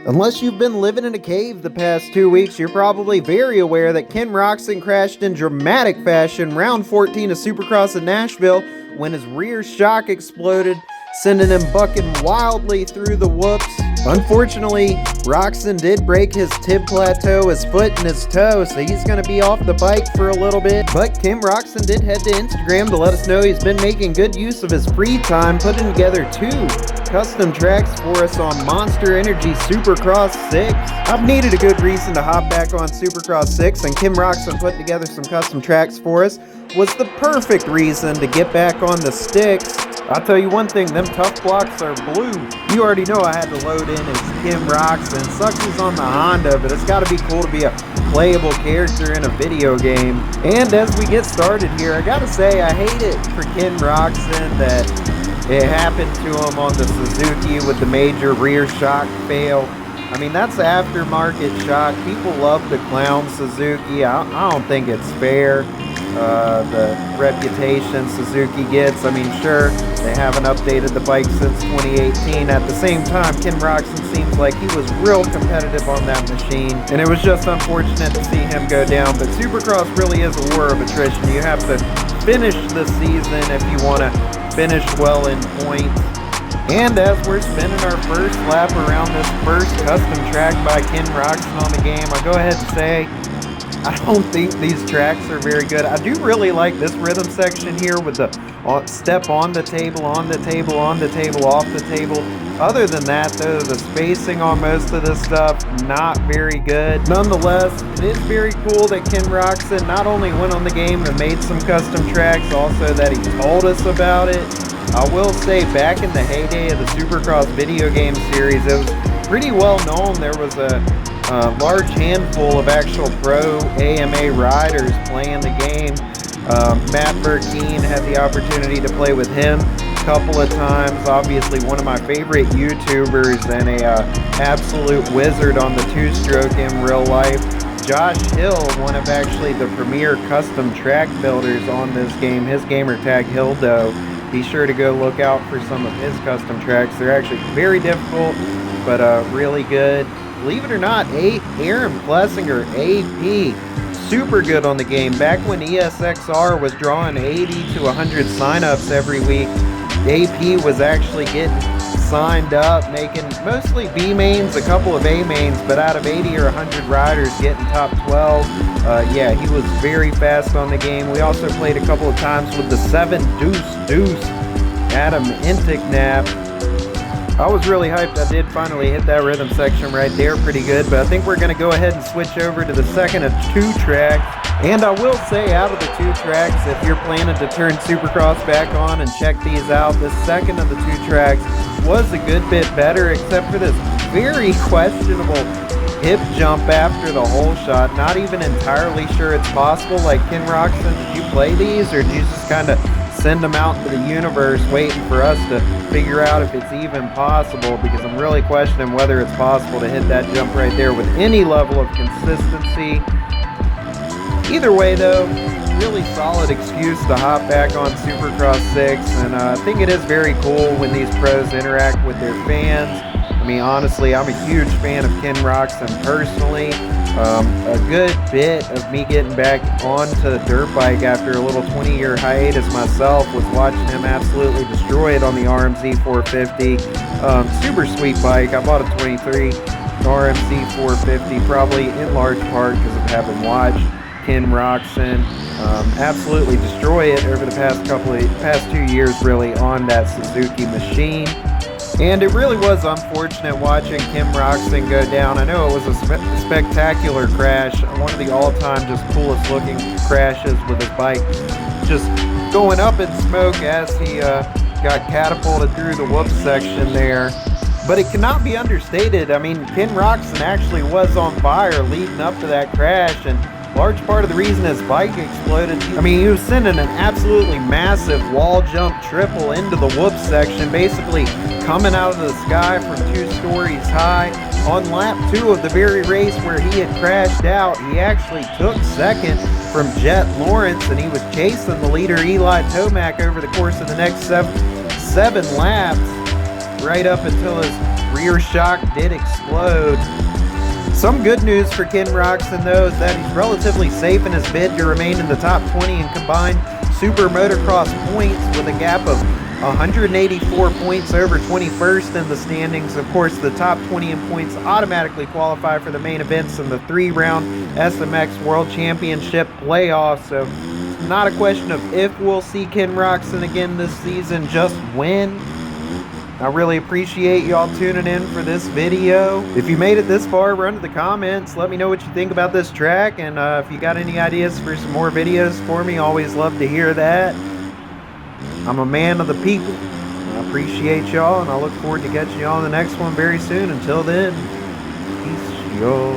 Unless you've been living in a cave the past 2 weeks, you're probably very aware that Ken Roczen crashed in dramatic fashion round 14 of Supercross in Nashville when his rear shock exploded, sending him bucking wildly through the whoops. Unfortunately, Roczen did break his tib plateau, his foot and his toe, so he's going to be off the bike for a little bit. But Ken Roczen did head to Instagram to let us know he's been making good use of his free time, putting together 2 custom tracks for us on Monster Energy Supercross 6. I've needed a good reason to hop back on Supercross 6, and Ken Roczen putting together some custom tracks for us was the perfect reason to get back on the sticks. I'll tell you one thing, them tough blocks are blue. You already know I had to load in as Ken Roczen. Sucks he's on the Honda, but it's got to be cool to be a playable character in a video game. And as we get started here, I gotta say I hate it for Ken Roczen that it happened to him on the Suzuki with the major rear shock fail. I mean, that's aftermarket shock. People love to clown Suzuki. I don't think it's fair. The reputation Suzuki gets. I mean, sure, they haven't updated the bike since 2018. At the same time, Ken Roczen seems like he was real competitive on that machine, and it was just unfortunate to see him go down. But Supercross really is a war of attrition. You have to finish the season if you want to finish well in points. And as we're spinning our first lap around this first custom track by Ken Roczen on the game, I go ahead and say I don't think these tracks are very good. I do really like this rhythm section here with the step on the table, on the table, on the table, off the table. Other than that, though, the spacing on most of this stuff, not very good. Nonetheless, it is very cool that Ken Roczen not only went on the game and made some custom tracks, also that he told us about it. I will say, back in the heyday of the Supercross video game series, it was pretty well known. There was a large handful of actual pro AMA riders playing the game. Matt Burkeen had the opportunity to play with him a couple of times. Obviously one of my favorite YouTubers and a absolute wizard on the two-stroke in real life. Josh Hill, one of actually the premier custom track builders on this game, his gamer tag Hildo. Be sure to go look out for some of his custom tracks. They're actually very difficult, but really good. Believe it or not, Aaron Plessinger, AP, super good on the game. Back when ESXR was drawing 80 to 100 signups every week, AP was actually getting signed up, making mostly B mains, a couple of A mains, but out of 80 or 100 riders getting top 12. Yeah, he was very fast on the game. We also played a couple of times with the 7 Deuce Adam Intignap. I was really hyped. I did finally hit that rhythm section right there pretty good, but I think we're going to go ahead and switch over to the second of 2 tracks. And I will say, out of the 2 tracks, if you're planning to turn Supercross back on and check these out, the second of the 2 tracks was a good bit better, except for this very questionable hip jump after the hole shot. Not even entirely sure it's possible. Like, Ken Roczen, did you play these, or did you just kind of send them out into the universe waiting for us to figure out if it's even possible? Because I'm really questioning whether it's possible to hit that jump right there with any level of consistency. Either way, though, really solid excuse to hop back on Supercross 6, and I think it is very cool when these pros interact with their fans. I mean, honestly, I'm a huge fan of Ken Roczen personally. A good bit of me getting back onto the dirt bike after a little 20-year hiatus myself was watching him absolutely destroy it on the RMZ 450. Super sweet bike. I bought a 23 RMZ 450, probably in large part because of having watched Ken Roczen absolutely destroy it over the past 2 years really on that Suzuki machine. And it really was unfortunate watching Ken Roczen go down. I know it was a spectacular crash, one of the all-time just coolest looking crashes with his bike just going up in smoke as he got catapulted through the whoops section there. But it cannot be understated. I mean, Ken Roczen actually was on fire leading up to that crash, and large part of the reason his bike exploded, I mean, he was sending an absolutely massive wall jump triple into the whoops section, basically coming out of the sky from 2 stories high. On lap 2 of the very race where he had crashed out, he actually took second from Jet Lawrence, and he was chasing the leader Eli Tomac over the course of the next seven laps, right up until his rear shock did explode. Some good news for Ken Roczen, though, is that he's relatively safe in his bid to remain in the top 20 in combined Super Motocross points with a gap of 184 points over 21st in the standings. Of course, the top 20 in points automatically qualify for the main events in the 3-round SMX World Championship playoffs. So it's not a question of if we'll see Ken Roczen again this season, just when. I really appreciate y'all tuning in for this video. If you made it this far, run to the comments. Let me know what you think about this track. And if you got any ideas for some more videos for me, always love to hear that. I'm a man of the people. I appreciate y'all, and I look forward to catching y'all on the next one very soon. Until then, peace, y'all.